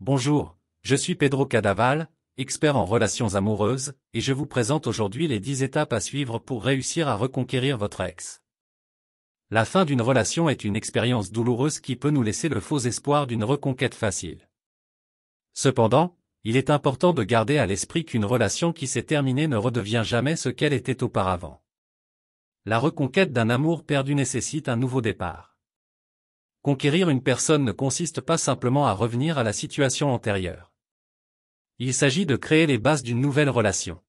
Bonjour, je suis Pedro Cadaval, expert en relations amoureuses, et je vous présente aujourd'hui les 10 étapes à suivre pour réussir à reconquérir votre ex. La fin d'une relation est une expérience douloureuse qui peut nous laisser le faux espoir d'une reconquête facile. Cependant, il est important de garder à l'esprit qu'une relation qui s'est terminée ne redevient jamais ce qu'elle était auparavant. La reconquête d'un amour perdu nécessite un nouveau départ. Conquérir une personne ne consiste pas simplement à revenir à la situation antérieure. Il s'agit de créer les bases d'une nouvelle relation.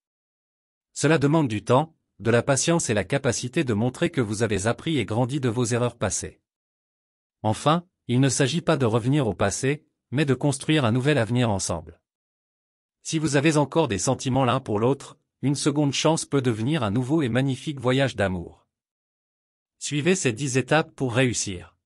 Cela demande du temps, de la patience et la capacité de montrer que vous avez appris et grandi de vos erreurs passées. Enfin, il ne s'agit pas de revenir au passé, mais de construire un nouvel avenir ensemble. Si vous avez encore des sentiments l'un pour l'autre, une seconde chance peut devenir un nouveau et magnifique voyage d'amour. Suivez ces 10 étapes pour réussir.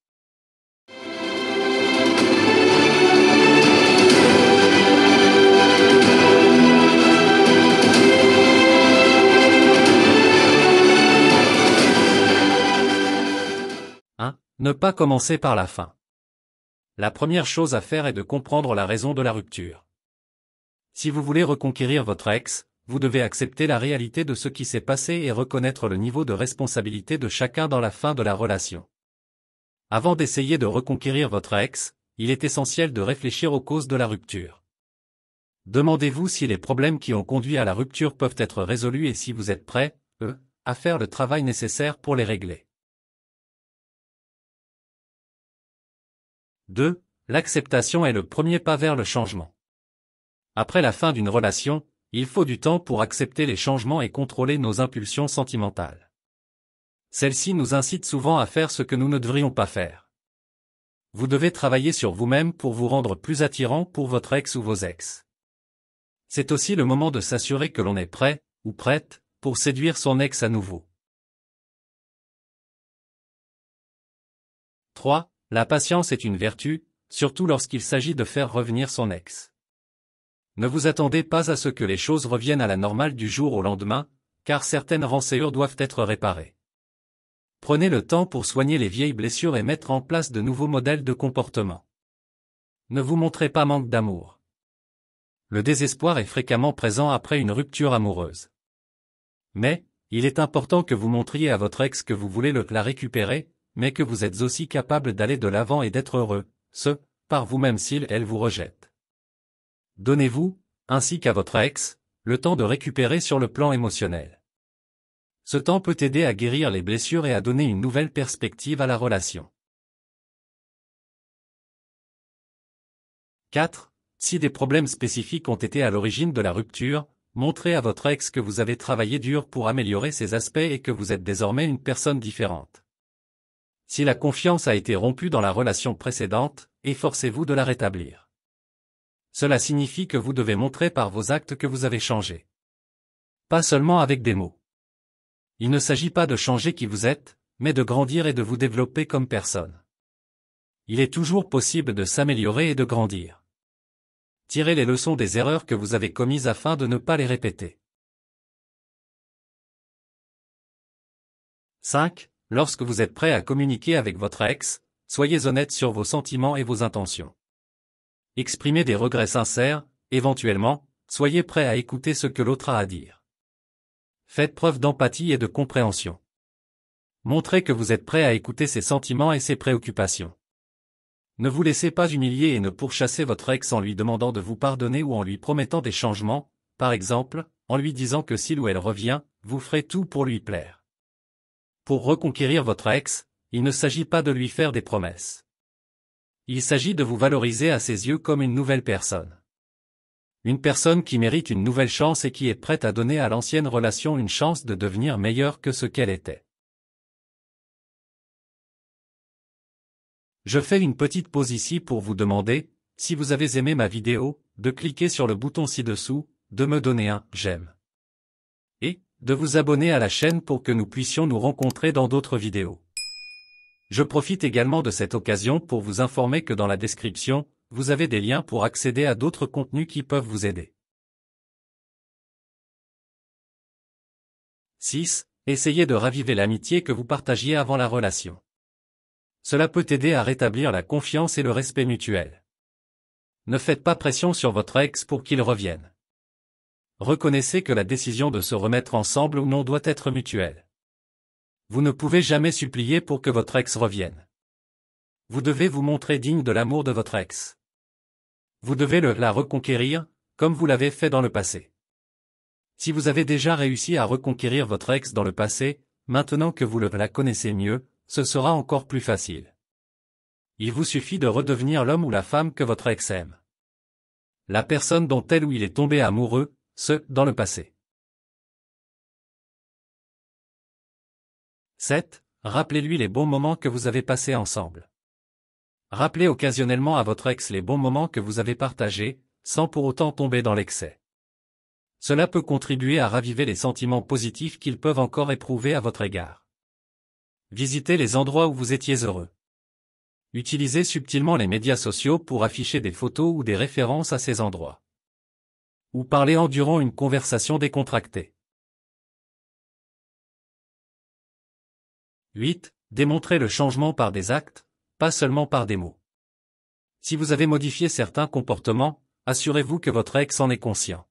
1. Ne pas commencer par la fin. La première chose à faire est de comprendre la raison de la rupture. Si vous voulez reconquérir votre ex, vous devez accepter la réalité de ce qui s'est passé et reconnaître le niveau de responsabilité de chacun dans la fin de la relation. Avant d'essayer de reconquérir votre ex, il est essentiel de réfléchir aux causes de la rupture. Demandez-vous si les problèmes qui ont conduit à la rupture peuvent être résolus et si vous êtes prêt, à faire le travail nécessaire pour les régler. 2. L'acceptation est le premier pas vers le changement. Après la fin d'une relation, il faut du temps pour accepter les changements et contrôler nos impulsions sentimentales. Celles-ci nous incitent souvent à faire ce que nous ne devrions pas faire. Vous devez travailler sur vous-même pour vous rendre plus attirant pour votre ex ou vos ex. C'est aussi le moment de s'assurer que l'on est prêt, ou prête, pour séduire son ex à nouveau. 3. La patience est une vertu, surtout lorsqu'il s'agit de faire revenir son ex. Ne vous attendez pas à ce que les choses reviennent à la normale du jour au lendemain, car certaines rançures doivent être réparées. Prenez le temps pour soigner les vieilles blessures et mettre en place de nouveaux modèles de comportement. Ne vous montrez pas manque d'amour. Le désespoir est fréquemment présent après une rupture amoureuse. Mais, il est important que vous montriez à votre ex que vous voulez la récupérer, mais que vous êtes aussi capable d'aller de l'avant et d'être heureux, par vous-même s'il elle vous rejette. Donnez-vous, ainsi qu'à votre ex, le temps de récupérer sur le plan émotionnel. Ce temps peut aider à guérir les blessures et à donner une nouvelle perspective à la relation. 4. Si des problèmes spécifiques ont été à l'origine de la rupture, montrez à votre ex que vous avez travaillé dur pour améliorer ces aspects et que vous êtes désormais une personne différente. Si la confiance a été rompue dans la relation précédente, efforcez-vous de la rétablir. Cela signifie que vous devez montrer par vos actes que vous avez changé. Pas seulement avec des mots. Il ne s'agit pas de changer qui vous êtes, mais de grandir et de vous développer comme personne. Il est toujours possible de s'améliorer et de grandir. Tirez les leçons des erreurs que vous avez commises afin de ne pas les répéter. 5. Lorsque vous êtes prêt à communiquer avec votre ex, soyez honnête sur vos sentiments et vos intentions. Exprimez des regrets sincères, éventuellement, soyez prêt à écouter ce que l'autre a à dire. Faites preuve d'empathie et de compréhension. Montrez que vous êtes prêt à écouter ses sentiments et ses préoccupations. Ne vous laissez pas humilier et ne pourchassez votre ex en lui demandant de vous pardonner ou en lui promettant des changements, par exemple, en lui disant que s'il ou elle revient, vous ferez tout pour lui plaire. Pour reconquérir votre ex, il ne s'agit pas de lui faire des promesses. Il s'agit de vous valoriser à ses yeux comme une nouvelle personne. Une personne qui mérite une nouvelle chance et qui est prête à donner à l'ancienne relation une chance de devenir meilleure que ce qu'elle était. Je fais une petite pause ici pour vous demander, si vous avez aimé ma vidéo, de cliquer sur le bouton ci-dessous, de me donner un « j'aime » et de vous abonner à la chaîne pour que nous puissions nous rencontrer dans d'autres vidéos. Je profite également de cette occasion pour vous informer que dans la description, vous avez des liens pour accéder à d'autres contenus qui peuvent vous aider. 6. Essayez de raviver l'amitié que vous partagiez avant la relation. Cela peut aider à rétablir la confiance et le respect mutuel. Ne faites pas pression sur votre ex pour qu'il revienne. Reconnaissez que la décision de se remettre ensemble ou non doit être mutuelle. Vous ne pouvez jamais supplier pour que votre ex revienne. Vous devez vous montrer digne de l'amour de votre ex. Vous devez la reconquérir, comme vous l'avez fait dans le passé. Si vous avez déjà réussi à reconquérir votre ex dans le passé, maintenant que vous la connaissez mieux, ce sera encore plus facile. Il vous suffit de redevenir l'homme ou la femme que votre ex aime. La personne dont elle ou il est tombé amoureux, dans le passé. 7. Rappelez-lui les bons moments que vous avez passés ensemble. Rappelez occasionnellement à votre ex les bons moments que vous avez partagés, sans pour autant tomber dans l'excès. Cela peut contribuer à raviver les sentiments positifs qu'ils peuvent encore éprouver à votre égard. Visitez les endroits où vous étiez heureux. Utilisez subtilement les médias sociaux pour afficher des photos ou des références à ces endroits. Ou parlez-en durant une conversation décontractée. 8. Démontrez le changement par des actes, pas seulement par des mots. Si vous avez modifié certains comportements, assurez-vous que votre ex en est conscient.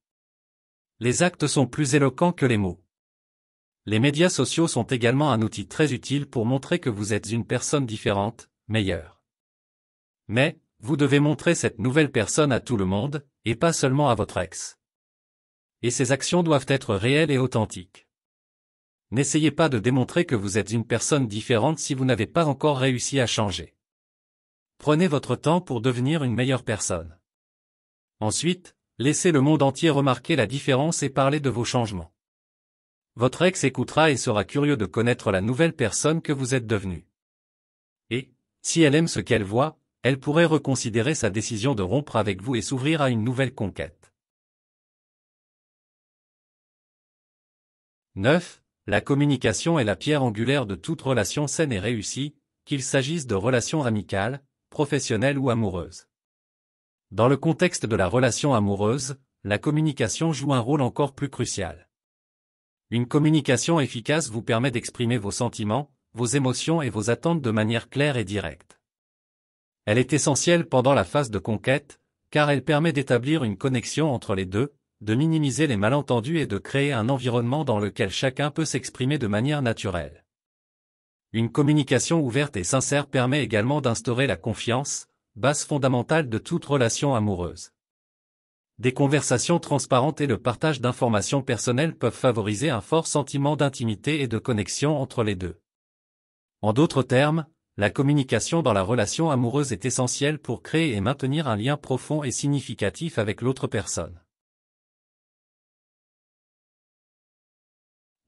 Les actes sont plus éloquents que les mots. Les médias sociaux sont également un outil très utile pour montrer que vous êtes une personne différente, meilleure. Mais, vous devez montrer cette nouvelle personne à tout le monde, et pas seulement à votre ex. Et ces actions doivent être réelles et authentiques. N'essayez pas de démontrer que vous êtes une personne différente si vous n'avez pas encore réussi à changer. Prenez votre temps pour devenir une meilleure personne. Ensuite, laissez le monde entier remarquer la différence et parler de vos changements. Votre ex écoutera et sera curieux de connaître la nouvelle personne que vous êtes devenue. Et, si elle aime ce qu'elle voit, elle pourrait reconsidérer sa décision de rompre avec vous et s'ouvrir à une nouvelle conquête. 9. La communication est la pierre angulaire de toute relation saine et réussie, qu'il s'agisse de relations amicales, professionnelles ou amoureuses. Dans le contexte de la relation amoureuse, la communication joue un rôle encore plus crucial. Une communication efficace vous permet d'exprimer vos sentiments, vos émotions et vos attentes de manière claire et directe. Elle est essentielle pendant la phase de conquête, car elle permet d'établir une connexion entre les deux, de minimiser les malentendus et de créer un environnement dans lequel chacun peut s'exprimer de manière naturelle. Une communication ouverte et sincère permet également d'instaurer la confiance, base fondamentale de toute relation amoureuse. Des conversations transparentes et le partage d'informations personnelles peuvent favoriser un fort sentiment d'intimité et de connexion entre les deux. En d'autres termes, la communication dans la relation amoureuse est essentielle pour créer et maintenir un lien profond et significatif avec l'autre personne.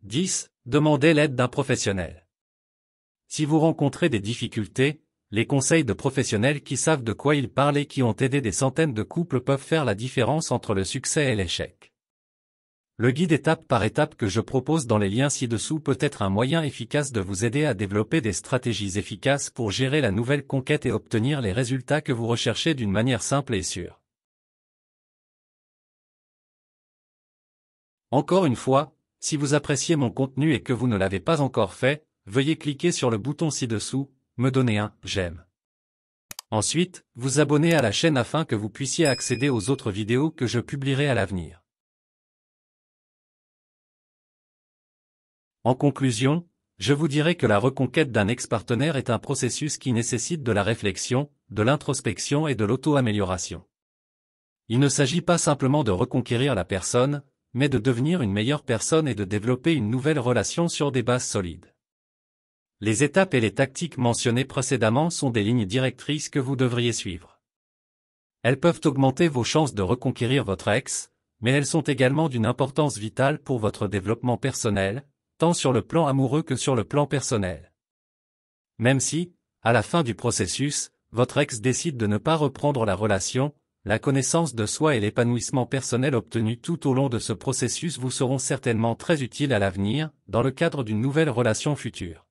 10. Demandez l'aide d'un professionnel. Si vous rencontrez des difficultés, les conseils de professionnels qui savent de quoi ils parlent et qui ont aidé des centaines de couples peuvent faire la différence entre le succès et l'échec. Le guide étape par étape que je propose dans les liens ci-dessous peut être un moyen efficace de vous aider à développer des stratégies efficaces pour gérer la nouvelle conquête et obtenir les résultats que vous recherchez d'une manière simple et sûre. Encore une fois, si vous appréciez mon contenu et que vous ne l'avez pas encore fait, veuillez cliquer sur le bouton ci-dessous, me donner un « j'aime ». Ensuite, vous abonner à la chaîne afin que vous puissiez accéder aux autres vidéos que je publierai à l'avenir. En conclusion, je vous dirai que la reconquête d'un ex-partenaire est un processus qui nécessite de la réflexion, de l'introspection et de l'auto-amélioration. Il ne s'agit pas simplement de reconquérir la personne, mais de devenir une meilleure personne et de développer une nouvelle relation sur des bases solides. Les étapes et les tactiques mentionnées précédemment sont des lignes directrices que vous devriez suivre. Elles peuvent augmenter vos chances de reconquérir votre ex, mais elles sont également d'une importance vitale pour votre développement personnel, tant sur le plan amoureux que sur le plan personnel. Même si, à la fin du processus, votre ex décide de ne pas reprendre la relation, la connaissance de soi et l'épanouissement personnel obtenu tout au long de ce processus vous seront certainement très utiles à l'avenir, dans le cadre d'une nouvelle relation future.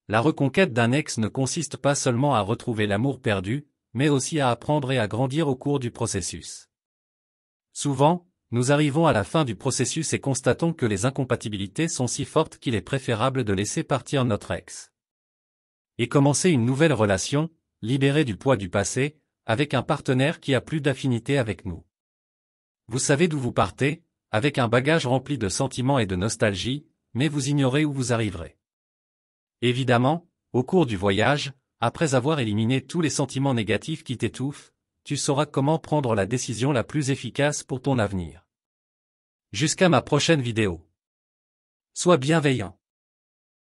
La reconquête d'un ex ne consiste pas seulement à retrouver l'amour perdu, mais aussi à apprendre et à grandir au cours du processus. Souvent, nous arrivons à la fin du processus et constatons que les incompatibilités sont si fortes qu'il est préférable de laisser partir notre ex. Et commencer une nouvelle relation, libérée du poids du passé, avec un partenaire qui a plus d'affinité avec nous. Vous savez d'où vous partez, avec un bagage rempli de sentiments et de nostalgie, mais vous ignorez où vous arriverez. Évidemment, au cours du voyage, après avoir éliminé tous les sentiments négatifs qui t'étouffent, tu sauras comment prendre la décision la plus efficace pour ton avenir. Jusqu'à ma prochaine vidéo. Sois bienveillant.